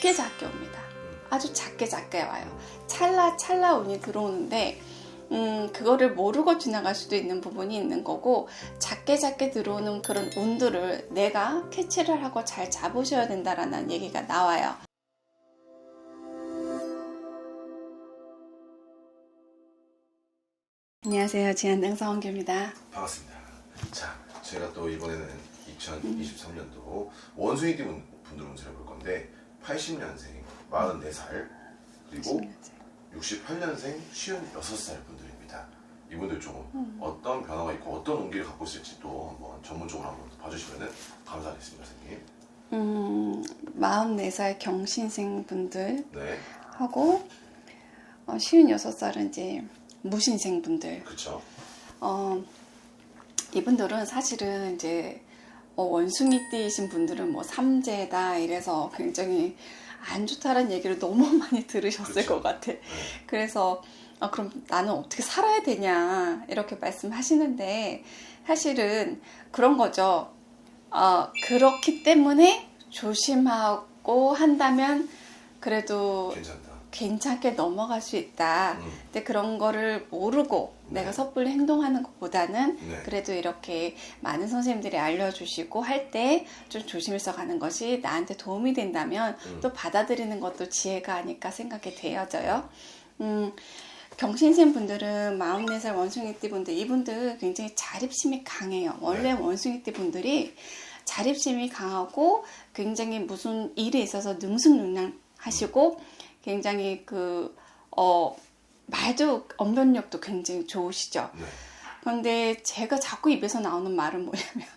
작게 작게 옵니다. 아주 작게 작게 와요. 찰나 운이 들어오는데 그거를 모르고 지나갈 수도 있는 부분이 있는 거고, 작게 들어오는 그런 운들을 내가 캐치를 하고 잘 잡으셔야 된다라는 얘기가 나와요. 안녕하세요. 지한능성원교입니다. 반갑습니다. 자, 제가 또 이번에는 2023년도 원숭이띠 분들 운세를 볼 건데, 80년생 44살 그리고 68년생 56살 분들입니다. 이분들 조금 어떤 변화가 있고 어떤 운기를 갖고 있을지 또 한번 전문적으로 한번 봐주시면 감사하겠습니다, 선생님. 44살 경신생 분들 네. 하고 56살은 이제 무신생 분들. 그렇죠. 이분들은 사실은 이제 원숭이띠이신 분들은 뭐 삼재다 이래서 굉장히 안 좋다는 얘기를 너무 많이 들으셨을 그렇죠. 것 같아. 네. 그래서 그럼 나는 어떻게 살아야 되냐 이렇게 말씀하시는데, 사실은 그런 거죠. 그렇기 때문에 조심하고 한다면 그래도 괜찮게 넘어갈 수 있다. 근데 그런 거를 모르고 내가 섣불리 행동하는 것보다는 그래도 이렇게 많은 선생님들이 알려주시고 할 때 좀 조심해서 가는 것이 나한테 도움이 된다면 또 받아들이는 것도 지혜가 아닐까 생각이 되어져요. 경신생 분들은 44살 원숭이띠 분들, 이분들 굉장히 자립심이 강해요. 원래 원숭이띠 분들이 자립심이 강하고 굉장히 무슨 일에 있어서 능수능란하시고 굉장히 말도 언변력도 굉장히 좋으시죠. 그런데 제가 자꾸 입에서 나오는 말은 뭐냐면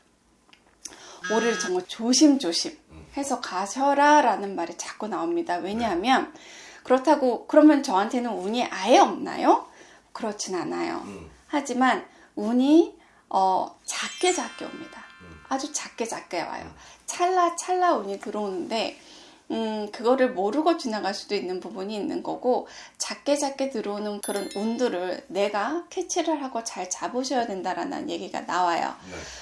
올해를 정말 조심조심 해서 가셔라 라는 말이 자꾸 나옵니다. 왜냐하면 그렇다고 그러면 저한테는 운이 아예 없나요? 그렇진 않아요. 하지만 운이 작게 옵니다. 아주 작게 와요. 찰나 운이 들어오는데 그거를 모르고 지나갈 수도 있는 부분이 있는 거고, 작게 들어오는 그런 운들을 내가 캐치를 하고 잘 잡으셔야 된다라는 얘기가 나와요.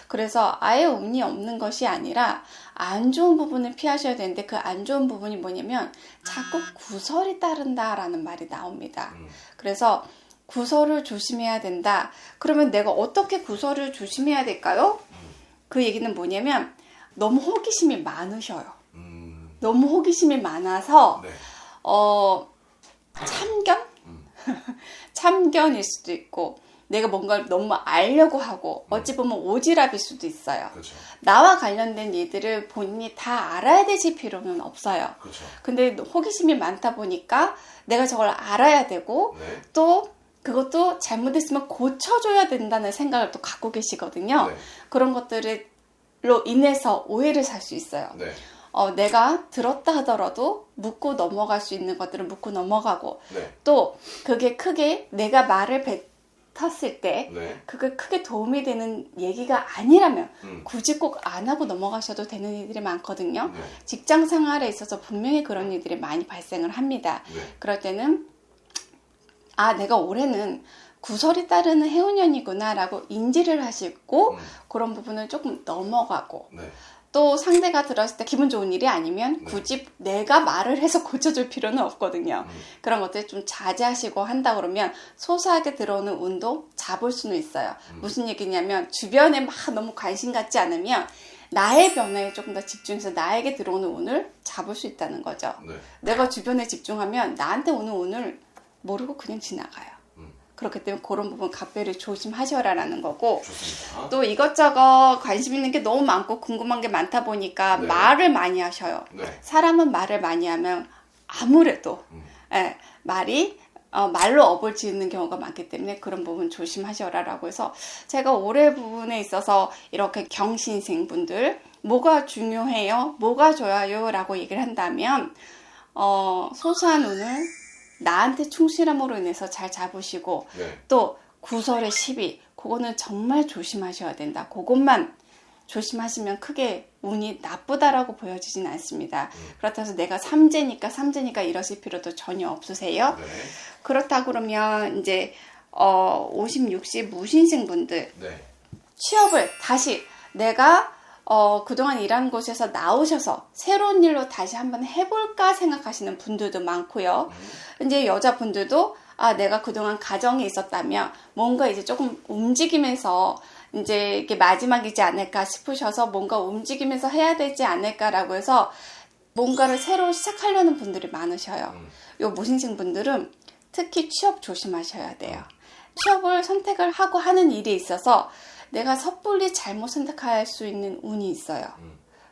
그래서 아예 운이 없는 것이 아니라 안 좋은 부분을 피하셔야 되는데, 그 안 좋은 부분이 뭐냐면 자꾸 구설이 따른다라는 말이 나옵니다. 그래서 구설을 조심해야 된다. 그러면 내가 어떻게 구설을 조심해야 될까요? 그 얘기는 뭐냐면 너무 호기심이 많으셔요. 너무 호기심이 많아서 참견일 수도 있고, 내가 뭔가를 너무 알려고 하고 어찌 보면 오지랖일 수도 있어요. 그렇죠. 나와 관련된 일들을 본인이 다 알아야 되실 필요는 없어요. 그렇죠. 근데 호기심이 많다 보니까 내가 저걸 알아야 되고 또 그것도 잘못했으면 고쳐줘야 된다는 생각을 또 갖고 계시거든요. 그런 것들로 인해서 오해를 살 수 있어요. 내가 들었다 하더라도 묻고 넘어갈 수 있는 것들은 묻고 넘어가고, 또 그게 크게 내가 말을 뱉었을 때 그게 크게 도움이 되는 얘기가 아니라면 굳이 꼭 안 하고 넘어가셔도 되는 일들이 많거든요. 직장 생활에 있어서 분명히 그런 일들이 많이 발생을 합니다. 그럴 때는 내가 올해는 구설이 따르는 해운년이구나 라고 인지를 하시고 그런 부분을 조금 넘어가고, 또 상대가 들었을 때 기분 좋은 일이 아니면 굳이 내가 말을 해서 고쳐줄 필요는 없거든요. 그런 것들 좀 자제하시고 한다 그러면 소소하게 들어오는 운도 잡을 수는 있어요. 무슨 얘기냐면 주변에 막 너무 관심 갖지 않으면 나의 변화에 조금 더 집중해서 나에게 들어오는 운을 잡을 수 있다는 거죠. 내가 주변에 집중하면 나한테 오는 운을 모르고 그냥 지나가요. 그렇기 때문에 그런 부분 각별히 조심하셔라라는 거고, 좋습니다. 또 이것저것 관심 있는 게 너무 많고 궁금한 게 많다 보니까 말을 많이 하셔요. 사람은 말을 많이 하면 아무래도 말로 업을 지는 경우가 많기 때문에 그런 부분 조심하셔라라고 해서, 제가 올해 부분에 있어서 이렇게 경신생 분들 뭐가 중요해요? 뭐가 좋아요? 라고 얘기를 한다면 소소한 운을 나한테 충실함으로 인해서 잘 잡으시고, 또 구설의 시비, 그거는 정말 조심하셔야 된다. 그것만 조심하시면 크게 운이 나쁘다라고 보여지진 않습니다. 그렇다고 해서 내가 삼재니까 이러실 필요도 전혀 없으세요. 그렇다 그러면 이제 50, 60 무신생 분들 취업을 다시 내가 그동안 일한 곳에서 나오셔서 새로운 일로 다시 한번 해볼까 생각하시는 분들도 많고요. 이제 여자분들도 내가 그동안 가정에 있었다면 뭔가 이제 조금 움직이면서 이제 이게 마지막이지 않을까 싶으셔서 뭔가 움직이면서 해야 되지 않을까라고 해서 뭔가를 새로 시작하려는 분들이 많으셔요. 요 무신생 분들은 특히 취업 조심하셔야 돼요. 취업을 선택을 하고 하는 일에 있어서 내가 섣불리 잘못 선택할 수 있는 운이 있어요.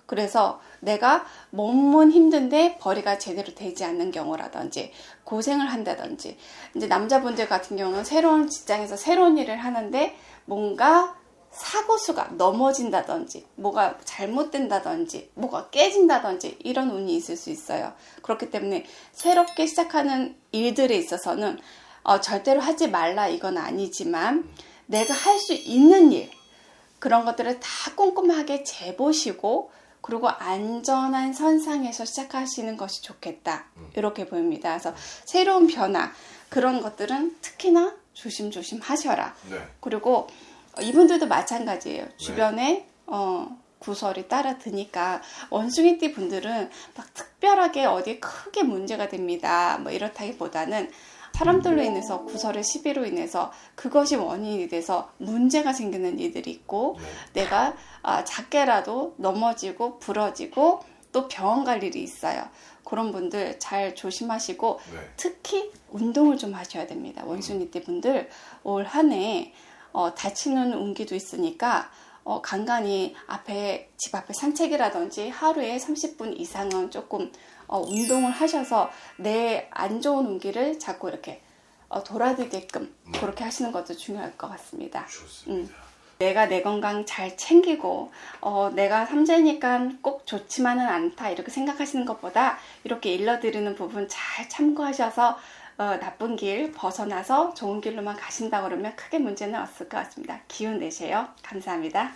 그래서 내가 몸은 힘든데 벌이가 제대로 되지 않는 경우라든지 고생을 한다든지, 이제 남자분들 같은 경우는 새로운 직장에서 새로운 일을 하는데 뭔가 사고수가 넘어진다든지 뭐가 잘못된다든지 뭐가 깨진다든지 이런 운이 있을 수 있어요. 그렇기 때문에 새롭게 시작하는 일들에 있어서는 절대로 하지 말라 이건 아니지만 내가 할 수 있는 일, 그런 것들을 다 꼼꼼하게 재보시고 그리고 안전한 선상에서 시작하시는 것이 좋겠다, 이렇게 보입니다. 그래서 새로운 변화, 그런 것들은 특히나 조심조심 하셔라. 네. 그리고 이분들도 마찬가지예요. 주변에 구설이 따라 드니까 원숭이띠 분들은 막 특별하게 어디 크게 문제가 됩니다, 뭐 이렇다기보다는 사람들로 인해서 구설의 시비로 인해서 그것이 원인이 돼서 문제가 생기는 일들이 있고, 내가 작게라도 넘어지고 부러지고 또 병원 갈 일이 있어요. 그런 분들 잘 조심하시고 특히 운동을 좀 하셔야 됩니다. 원숭이띠 분들 올 한 해 다치는 운기도 있으니까 간간히 집 앞에 산책이라든지 하루에 30분 이상은 조금 운동을 하셔서 내 안 좋은 운기를 자꾸 이렇게 돌아들게끔 그렇게 하시는 것도 중요할 것 같습니다. 좋습니다. 내가 내 건강 잘 챙기고 내가 삼재니까 꼭 좋지만은 않다 이렇게 생각하시는 것보다 이렇게 일러드리는 부분 잘 참고하셔서 나쁜 길 벗어나서 좋은 길로만 가신다 그러면 크게 문제는 없을 것 같습니다. 기운 내세요. 감사합니다.